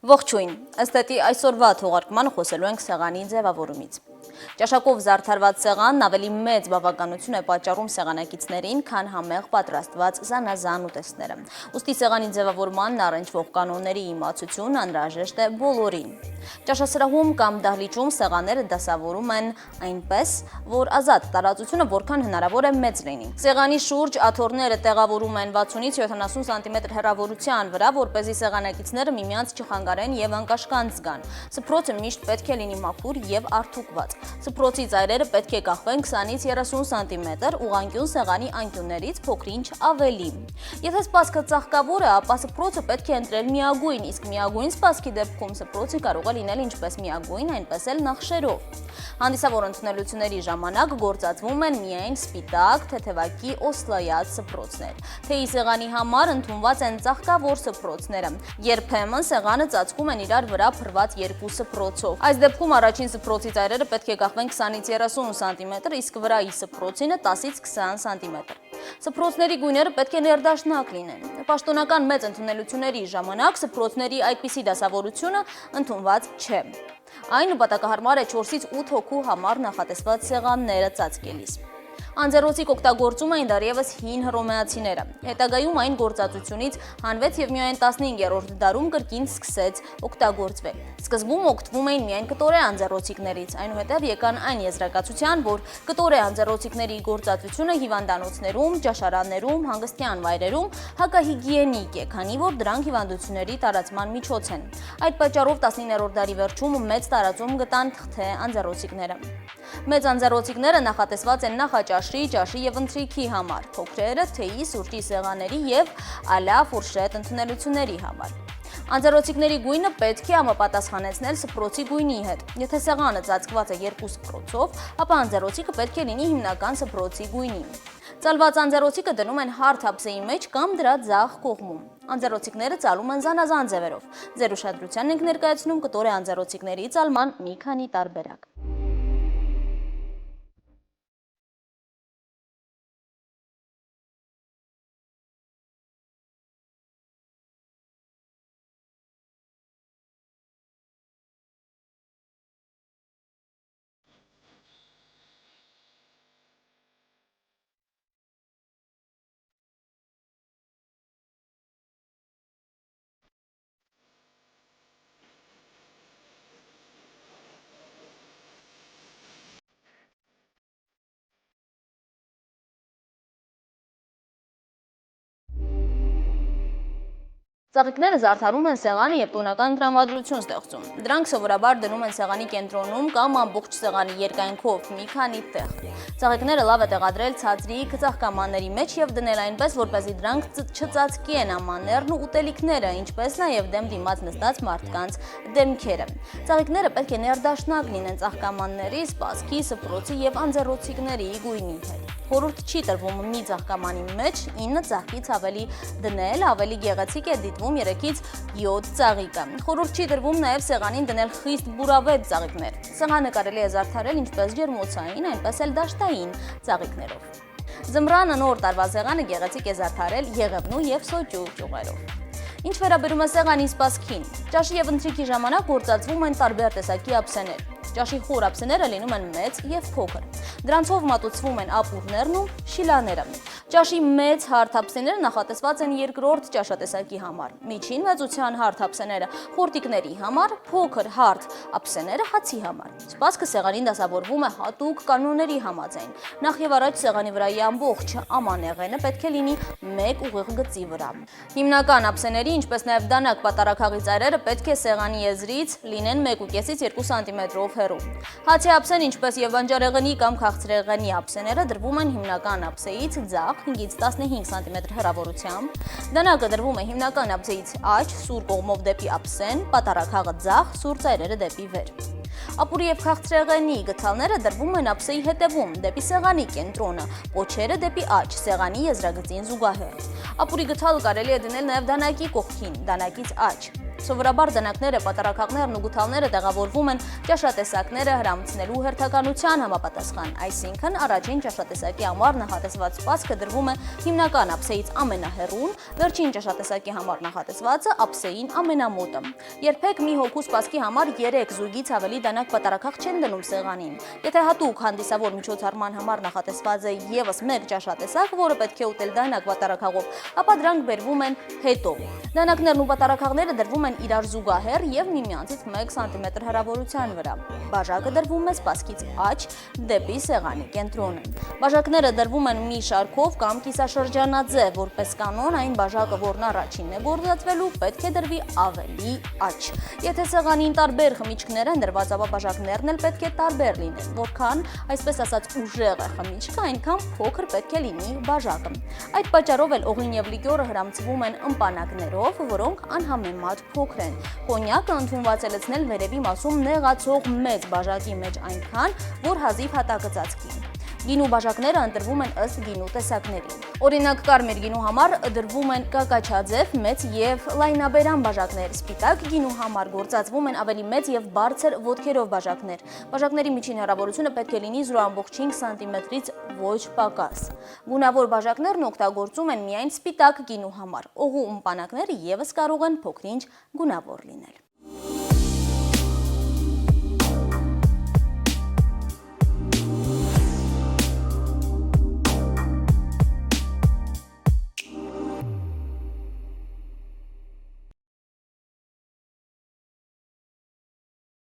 Ողջույն, ըստ էդի այսօրվա թողարկմանը խոսելու ենք սեղանի ձևավորումից։ Ճաշակով զարդարված սեղանն ավելի մեծ բավականություն է պատճառում սեղանակիցներին, քան համեղ պատրաստված զանազան ուտեստները։ Ուստի սեղանի ձևավորմանն առնչվող կանոնների իմացություն անհրաժեշտ է բոլորին։ Ճաշասրահում կամ դահլիճում սեղանները դասավորում են այնպես, որ ազատ տարածությունը որքան հնարավոր է մեծ լինի։ Սեղանի շուրջ աթոռները տեղավորում են 60-ից 70 սանտիմետր հեռավորության վրա, որպեսզի սեղանակիցները միմյանց չխանգարեն եւ անկաշկանդ զգան։ Սփռոցը միշտ պետք է լինի մաքուր եւ արթուկված։ Սփռոցի ծայրերը պետք է կախվեն 20-ից 30 սանտիմետր ուղղանկյուն սեղանի անկյուններից փոքրինչ ավելի։ Եթե սպասքը ծաղկավոր է, ապա սփռոցը պետք է ընտրել միագույն, իսկ միագույն սպասքի դեպքում սփռոցը կարող է լինել ինչպես միագույն, այնպես էլ նախշերով։ Հանդիսավոր ընդունելությունների ժամանակ գործածվում են միայն սպիտակ, թեթևակի օսլայած սփռոցներ։ Թեյի սեղանի համար ընդունված են ծաղկավոր սփռոցները։ Երբեմն սեղանը ծածկում են իրար վրա փռված երկու սփռոցով։ Այս դեպքում առաջին սփռոցի ծայրերը պետք է կախվեն 20-ից 30 սանտիմետր, իսկ վրայի սփռոցինը 10-ից 20 սանտիմետր։ Սփռոցների գույները պետք է ներդաշնակ լինեն։ Պաշտոնական մեծ ընդունելությունների ժամանակ սփռոցների այդպիսի դասավորությունը ընդունված չէ։ Այն նպատակահարմար է 4-ից 8 հոգու համար նախատեսված սեղանները ծածկելիս։ Անձեռոցիկ օգտագործում էին դեռևս հին հռոմեացիները։ Հետագայում այն գործածությունից հանվեց եւ միայն 15-րդ դարում կրկին սկսեց օգտագործվել։ Սկզբում օգտվում էին միայն կտորե անձեռոցիկներից, այնուհետև եկան այն եզրակացության, որ կտորե անձեռոցիկների գործածությունը հիվանդանոցներում, ճաշարաններում, հանգստյան վայրերում հակահիգիենիկ է, քանի որ դրանք հիվանդությունների տարածման միջոց են։ Այդ պատճառով 19-րդ դարի վերջում մեծ տարածում գտան թղթե անձեռոցիկները։ Մեծ անձեռոցիկները նախատեսված են նախաճաշի, ճաշի եւ ընթրիքի համար, փոքրերը թեյի, սուրճի սեղանների եւ ալա ֆուրշետ ընդունելությունների համար։ Անձեռոցիկների գույնը պետք է համապատասխանեցնել սփռոցի գույնի հետ։ Եթե սեղանը ծածկված է երկու սփռոցով, ապա անձեռոցիկը պետք է լինի հիմնական սփռոցի գույնի։ Ծալված անձեռոցիկը դնում են հարթ ափսեի մեջ կամ դրա ձախ կողմում։ Անձեռոցիկները ծալում են զանազան ձևերով։ Ձեր ուշադրությանն ենք ներկայացնում կտորե անձեռոցիկների ծալման մի քանի տարբերակ։ Ծաղիկները զարդարում են սեղանը եւ տոնական տրամադրություն ստեղծում։ Դրանք սովորաբար դնում են սեղանի կենտրոնում կամ ամբողջ սեղանի երկայնքով մի քանի տեղ։ Ծաղիկները լավ է տեղադրել ցածրիկ ծաղկամանների մեջ եւ դնել այնպես, որպեսզի դրանք չծածկեն ամաններն ու ուտելիքները, ինչպես նաեւ դեմ դիմաց նստած մարդկանց դեմքերը։ Ծաղիկները պետք է ներդաշնակ լինեն ծաղկամանների, սպասքի, սփռոցի եւ անձեռոցիկների գույնի հետ։ Խորհուրդ չի տրվում մի ծաղկամանի մեջ 9 ծաղկից ավելի դնել, ավելի գեղեցիկ է դիտվում 3-ից 7 ծաղիկը։ Խորհուրդ չի տրվում նաև սեղանին դնել խիստ բուրավետ ծաղիկներ։ Սեղանը կարելի է զարդարել ինչպես ջերմոցային, այնպես էլ դաշտային ծաղիկներով։ Ձմռանը նոր տարվա սեղանը գեղեցիկ է զարդարել եղևնու եւ սոճու ճյուղերով։ Ինչ վերաբերում է սեղանի սպասքին, ճաշի եւ ընթրիքի ժամանակ գործածվում են տարբեր տեսակի ափսեներ։ Ճաշի խոր ափսեները լինում են մեծ եւ փոքր։ Դրանցով մատուցվում են ապուրներն ու շիլաները։ Ճաշի մեծ հարթ ափսեները նախատեսված են երկրորդ ճաշատեսակի համար, միջին մեծության հարթ ափսեները խորտիկների համար, փոքր հարթ ափսեները հացի համար։ Սպասքը սեղանին դասավորվում է հատուկ կանոնների համաձայն։ Նախ եւ առաջ սեղանի վրայի ամբողջ ամանեղենը պետք է լինի մեկ ուղիղ գծի վրա։ Հիմնական ափսեների, ինչպես նաեւ դանակ պատառաքաղի ծայրերը պետք է սեղանի եզրից լինեն 1.5-ից 2 սանտիմետրով հեռու։ Հացի ափսեն, ինչպես եւ բանջարեղենի կամ քաղցրեղենի ափսեները դրվում են հիմնական ափսեից ձախ 5-ից 15 սանտիմետր հեռավորությամբ։ Դանակը դրվում է հիմնական ափսեից աջ, սուր կողմով դեպի ափսեն, պատառաքաղը ձախ, սուր ծայրերը դեպի վեր։ Ապուրի եւ քաղցրեղենի գդալները դրվում են ափսեի հետևում, դեպի սեղանի կենտրոնը, պոչերը դեպի աջ, սեղանի եզրագծին զուգահեռ։ Ապուրի գդալ կարելի է դնել նաեւ դանակի կողքին, դանակից աջ։ Սովորաբար դանակները, պատառաքաղներն ու գութալները տեղավորվում են ճաշատեսակները հրամցնելու հերթականության համապատասխան, այսինքն առաջին ճաշատեսակի համար նախատեսված սպասքը դրվում է հիմնական ափսեից ամենահեռուն, վերջին ճաշատեսակի համար նախատեսվածը ափսեին ամենամոտը։ Երբեք մի հոգու սպասքի համար 3 զույգից ավելի դանակ պատառաքաղ չեն դնում սեղանին։ Եթե հատուկ հանդիսավոր միջոցառման համար նախատեսված է եւս մեկ ճաշատեսակ, որը պետք է ուտել դանակ պատառաքաղով, ապա դրանք բերվում են հետո։ Դանակներն ու պատառաքաղները դրվում են իրար զուգահեռ եւ միմյանցից 1 սանտիմետր հեռավորության վրա։ Բաժակը դրվում է սպասքից աջ դեպի սեղանի կենտրոնը։ Բաժակները դրվում են մի շարքով կամ կիսաշրջանաձև, որպես կանոն այն բաժակը, որն առաջինն է գործածվելու, պետք է դրվի ավելի աջ։ Եթե սեղանին տարբեր խմիչքներ են դրված, ապա բաժակներն էլ պետք է տարբեր լինեն, որքան, այսպես ասած, ուժեղ է խմիչքը, այնքան փոքր պետք է լինի բաժակը։ Այդ պատճառով էլ օղին եւ լիկյորը հրամցվում են ըմպանակներով, որոնք անհամեմատ փոքր են։ Կոնյակը ընդունված է լցնել վերևի մասում նեղացող մեծ բաժակի մեջ այնքան, որ հազիվ հատակը ծածկի։ Գինու բաժակները ընտրվում են ըստ գինու տեսակների։ Օրինակ, կարմիր գինու համար դրվում են կակաչաձև, մեծ եւ լայնաբերան բաժակներ, սպիտակ գինու համար գործածվում են ավելի մեծ եւ բարձր ոտքերով բաժակներ։ Բաժակների միջին հեռավորությունը պետք է լինի 0.5 սանտիմետրից ոչ պակաս։ Գունավոր բաժակներն օգտագործում են միայն սպիտակ գինու համար։ Օղու ըմպանակները եւս կարող են փոքրինչ գունավոր լինել։